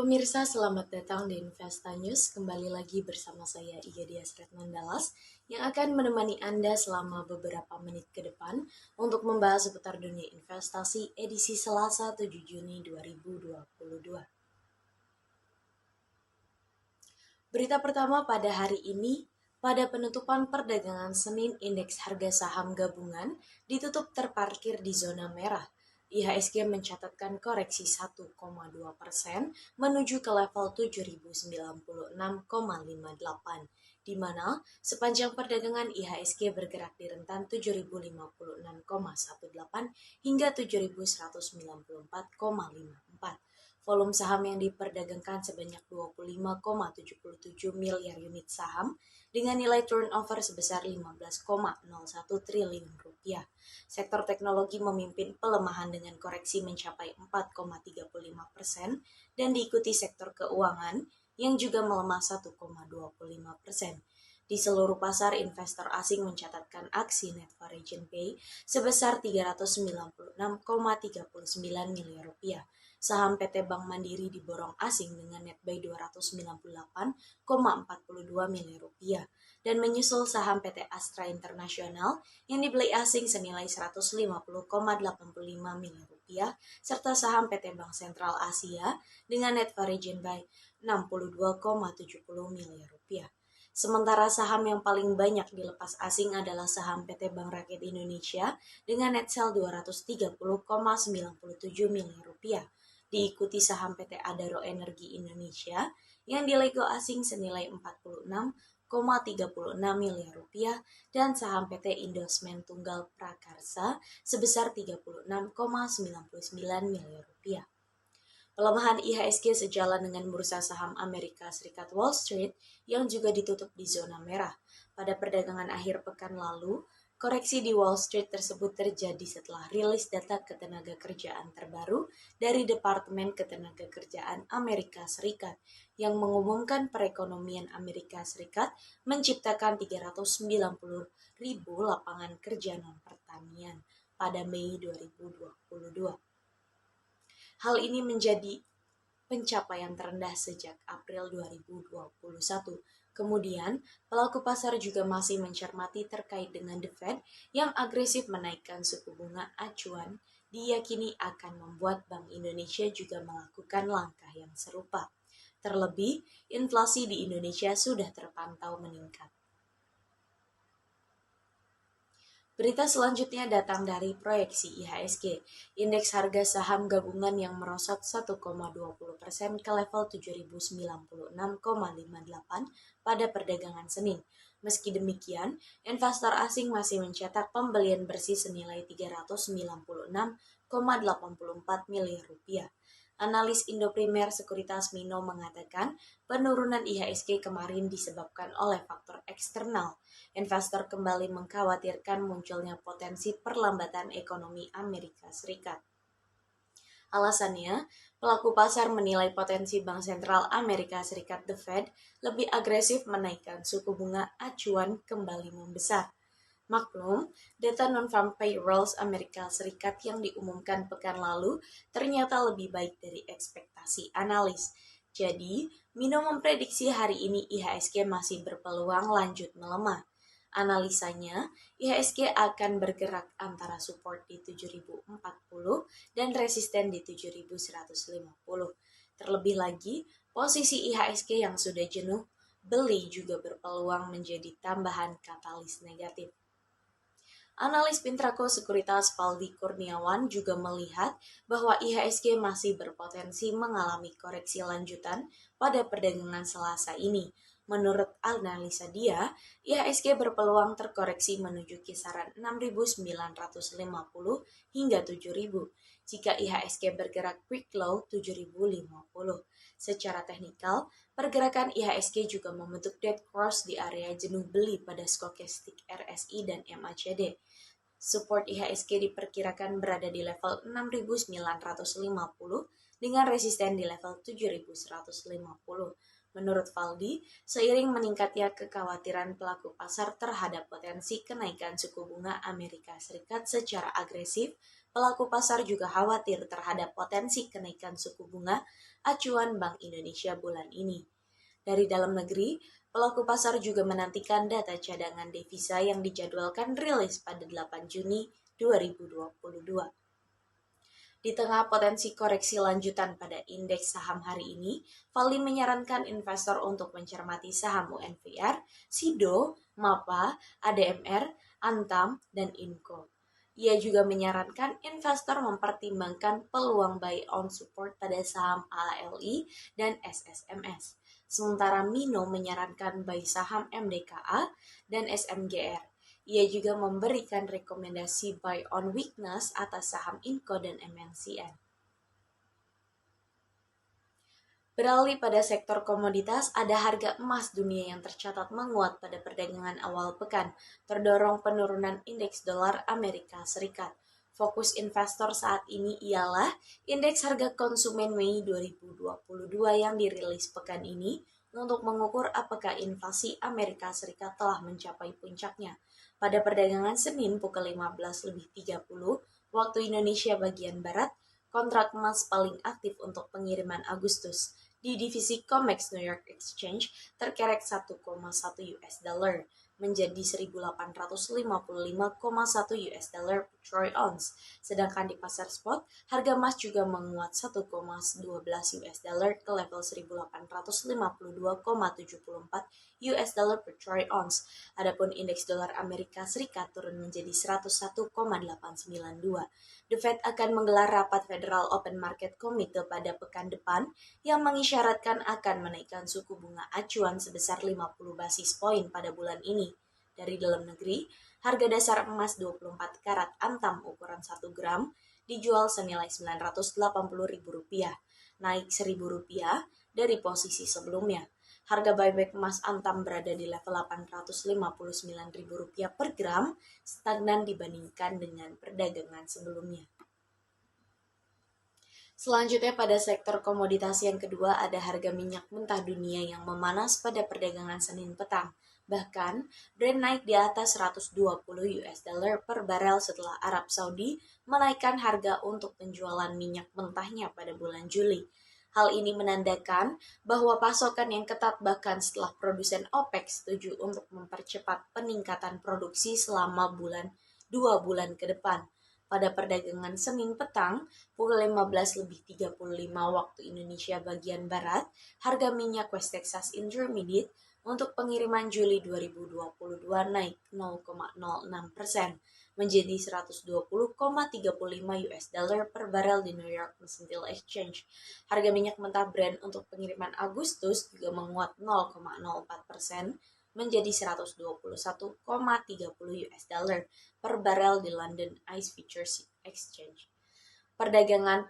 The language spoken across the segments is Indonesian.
Pemirsa, selamat datang di Investa News. Kembali lagi bersama saya Iga Dias Retnandalas yang akan menemani Anda selama beberapa menit ke depan untuk membahas seputar dunia investasi edisi Selasa 7 Juni 2022. Berita pertama pada hari ini, pada penutupan perdagangan Senin, indeks harga saham gabungan ditutup terparkir di zona merah. IHSG mencatatkan koreksi 1,2% menuju ke level 7.096,58, di mana sepanjang perdagangan IHSG bergerak di rentan 7.056,18 hingga 7.194,54. Volume saham yang diperdagangkan sebanyak 25,77 miliar unit saham dengan nilai turnover sebesar 15,01 triliun rupiah. Sektor teknologi memimpin pelemahan dengan koreksi mencapai 4,35% dan diikuti sektor keuangan yang juga melemah 1,25%. Di seluruh pasar, investor asing mencatatkan aksi net foreign pay sebesar 396,39 miliar rupiah. Saham PT Bank Mandiri diborong asing dengan net buy 298,42 miliar rupiah dan menyusul saham PT Astra Internasional yang dibeli asing senilai 150,85 miliar rupiah serta saham PT Bank Sentral Asia dengan net foreign buy 62,70 miliar rupiah. Sementara saham yang paling banyak dilepas asing adalah saham PT Bank Rakyat Indonesia dengan net sell 230,97 miliar rupiah. Diikuti saham PT Adaro Energi Indonesia yang dilego asing senilai 46,36 miliar rupiah dan saham PT Indosmen Tunggal Prakarsa sebesar 36,99 miliar rupiah. Pelemahan IHSG sejalan dengan bursa saham Amerika Serikat Wall Street yang juga ditutup di zona merah. Pada perdagangan akhir pekan lalu, koreksi di Wall Street tersebut terjadi setelah rilis data ketenagakerjaan terbaru dari Departemen Ketenagakerjaan Amerika Serikat yang mengumumkan perekonomian Amerika Serikat menciptakan 390.000 lapangan kerja non-pertanian pada Mei 2022. Hal ini menjadi pencapaian terendah sejak April 2021. Kemudian, pelaku pasar juga masih mencermati terkait dengan The Fed yang agresif menaikkan suku bunga acuan, diyakini akan membuat Bank Indonesia juga melakukan langkah yang serupa. Terlebih, inflasi di Indonesia sudah terpantau meningkat. Berita selanjutnya datang dari proyeksi IHSG. Indeks harga saham gabungan yang merosot 1,20% ke level 7.096,58 pada perdagangan Senin. Meski demikian, investor asing masih mencetak pembelian bersih senilai 396,84 miliar rupiah. Analis Indoprimer Sekuritas Mino mengatakan penurunan IHSG kemarin disebabkan oleh faktor eksternal. Investor kembali mengkhawatirkan munculnya potensi perlambatan ekonomi Amerika Serikat. Alasannya, pelaku pasar menilai potensi Bank Sentral Amerika Serikat The Fed lebih agresif menaikkan suku bunga acuan kembali membesar. Maklum, data non-farm payrolls Amerika Serikat yang diumumkan pekan lalu ternyata lebih baik dari ekspektasi analis. Jadi, Mino memprediksi hari ini IHSG masih berpeluang lanjut melemah. Analisanya, IHSG akan bergerak antara support di 7.040 dan resisten di 7.150. Terlebih lagi, posisi IHSG yang sudah jenuh beli juga berpeluang menjadi tambahan katalis negatif. Analis Pintrako Sekuritas Valdi Kurniawan juga melihat bahwa IHSG masih berpotensi mengalami koreksi lanjutan pada perdagangan Selasa ini. Menurut analisa dia, IHSG berpeluang terkoreksi menuju kisaran 6.950 hingga 7.000 jika IHSG bergerak quick low 7.050. Secara teknikal, pergerakan IHSG juga membentuk dead cross di area jenuh beli pada stokastik RSI dan MACD. Support IHSG diperkirakan berada di level 6.950 dengan resisten di level 7.150. Menurut Valdi, seiring meningkatnya kekhawatiran pelaku pasar terhadap potensi kenaikan suku bunga Amerika Serikat secara agresif, pelaku pasar juga khawatir terhadap potensi kenaikan suku bunga acuan Bank Indonesia bulan ini. Dari dalam negeri, pelaku pasar juga menantikan data cadangan devisa yang dijadwalkan rilis pada 8 Juni 2022. Di tengah potensi koreksi lanjutan pada indeks saham hari ini, Valdi menyarankan investor untuk mencermati saham UNVR, SIDO, MAPA, ADMR, Antam, dan Inco. Ia juga menyarankan investor mempertimbangkan peluang buy on support pada saham ALI dan SSMS. Sementara Mino menyarankan buy saham MDKA dan SMGR. Ia juga memberikan rekomendasi buy on weakness atas saham Inco dan MNCN. Beralih pada sektor komoditas, ada harga emas dunia yang tercatat menguat pada perdagangan awal pekan, terdorong penurunan indeks dolar Amerika Serikat. Fokus investor saat ini ialah indeks harga konsumen Mei 2022 yang dirilis pekan ini untuk mengukur apakah inflasi Amerika Serikat telah mencapai puncaknya. Pada perdagangan Senin pukul 15.30 waktu Indonesia bagian Barat, kontrak emas paling aktif untuk pengiriman Agustus di divisi COMEX New York Exchange terkerek 1,1 US dollar menjadi 1.855,1 US dollar per troy ounce. Sedangkan di pasar spot, harga emas juga menguat 1,12 US dollar ke level 1.852,74 US dollar per troy ounce. Adapun indeks dolar Amerika Serikat turun menjadi 101,892. The Fed akan menggelar rapat Federal Open Market Committee pada pekan depan yang mengisyaratkan akan menaikkan suku bunga acuan sebesar 50 basis poin pada bulan ini. Dari dalam negeri, harga dasar emas 24 karat antam ukuran 1 gram dijual senilai Rp980.000, naik Rp1.000 dari posisi sebelumnya. Harga buyback emas antam berada di level Rp859.000 per gram, stagnan dibandingkan dengan perdagangan sebelumnya. Selanjutnya pada sektor komoditas yang kedua ada harga minyak mentah dunia yang memanas pada perdagangan Senin petang. Bahkan, Brent naik di atas 120 US dollar per barel setelah Arab Saudi menaikkan harga untuk penjualan minyak mentahnya pada bulan Juli. Hal ini menandakan bahwa pasokan yang ketat bahkan setelah produsen OPEC setuju untuk mempercepat peningkatan produksi selama 2 bulan ke depan. Pada perdagangan Senin petang, pukul 15.35 waktu Indonesia bagian Barat, harga minyak West Texas Intermediate untuk pengiriman Juli 2022 naik 0,06% menjadi 120,35 US dollar per barel di New York Mercantile Exchange. Harga minyak mentah Brent untuk pengiriman Agustus juga menguat 0,04% menjadi 121,30 US dollar per barel di London Ice Futures Exchange. Berdasarkan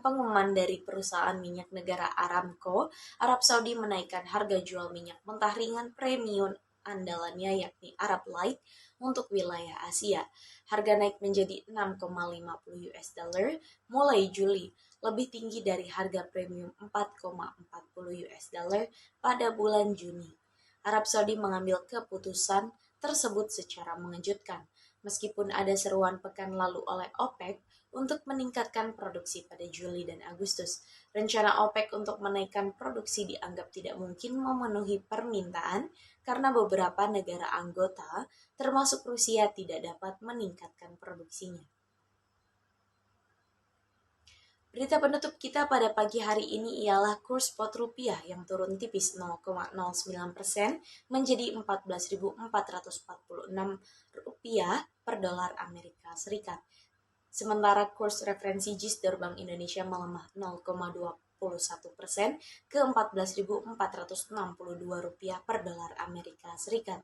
pengumuman dari perusahaan minyak negara Aramco, Arab Saudi menaikkan harga jual minyak mentah ringan premium andalannya yakni Arab Light untuk wilayah Asia. Harga naik menjadi 6,50 US dollar mulai Juli, lebih tinggi dari harga premium 4,40 US dollar pada bulan Juni. Arab Saudi mengambil keputusan tersebut secara mengejutkan, meskipun ada seruan pekan lalu oleh OPEC untuk meningkatkan produksi pada Juli dan Agustus. Rencana OPEC untuk menaikkan produksi dianggap tidak mungkin memenuhi permintaan karena beberapa negara anggota, termasuk Rusia, tidak dapat meningkatkan produksinya. Berita penutup kita pada pagi hari ini ialah kurs spot rupiah yang turun tipis 0,09% menjadi Rp14.446 per dolar Amerika Serikat. Sementara kurs referensi GISDOR Bank Indonesia melemah 0,21% ke Rp14.462 per dolar Amerika Serikat.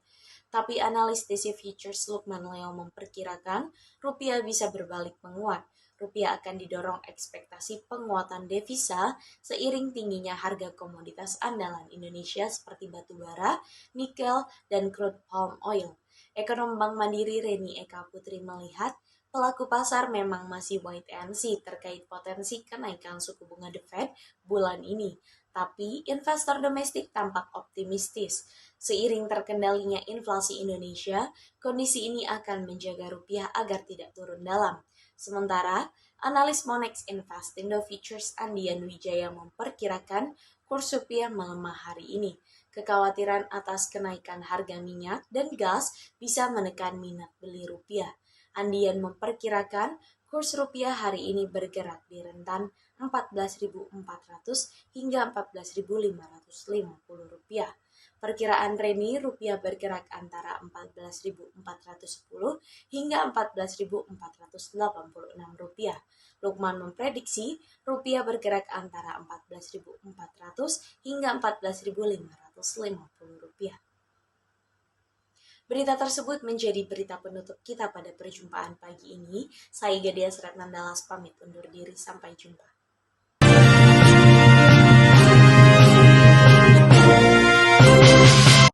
Tapi analis DC Futures Lukman Leo memperkirakan rupiah bisa berbalik menguat. Rupiah akan didorong ekspektasi penguatan devisa seiring tingginya harga komoditas andalan Indonesia seperti batu bara, nikel, dan crude palm oil. Ekonom Bank Mandiri Reni Eka Putri melihat pelaku pasar memang masih wait and see terkait potensi kenaikan suku bunga The Fed bulan ini. Tapi investor domestik tampak optimistis. Seiring terkendalinya inflasi Indonesia, kondisi ini akan menjaga rupiah agar tidak turun dalam. Sementara, analis Monex Investindo Futures Andian Wijaya memperkirakan kurs rupiah melemah hari ini. Kekhawatiran atas kenaikan harga minyak dan gas bisa menekan minat beli rupiah. Andian memperkirakan kurs rupiah hari ini bergerak di rentan 14.400 hingga 14.550 rupiah. Perkiraan Reni rupiah bergerak antara 14.410 hingga 14.486 rupiah. Lukman memprediksi rupiah bergerak antara 14.400 hingga 14.550 rupiah. Berita tersebut menjadi berita penutup kita pada perjumpaan pagi ini. Saya Gadia Suratnandalas pamit undur diri, sampai jumpa.